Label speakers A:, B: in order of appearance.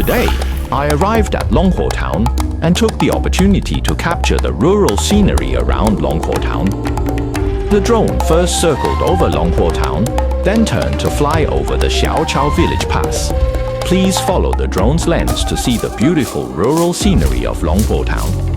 A: Today, I arrived at Longhuo Town and took the opportunity to capture the rural scenery around Longhuo Town. The drone first circled over Longhuo Town, then turned to fly over the Xiaoqiao village pass. Please follow the drone's lens to see the beautiful rural scenery of Longhuo Town.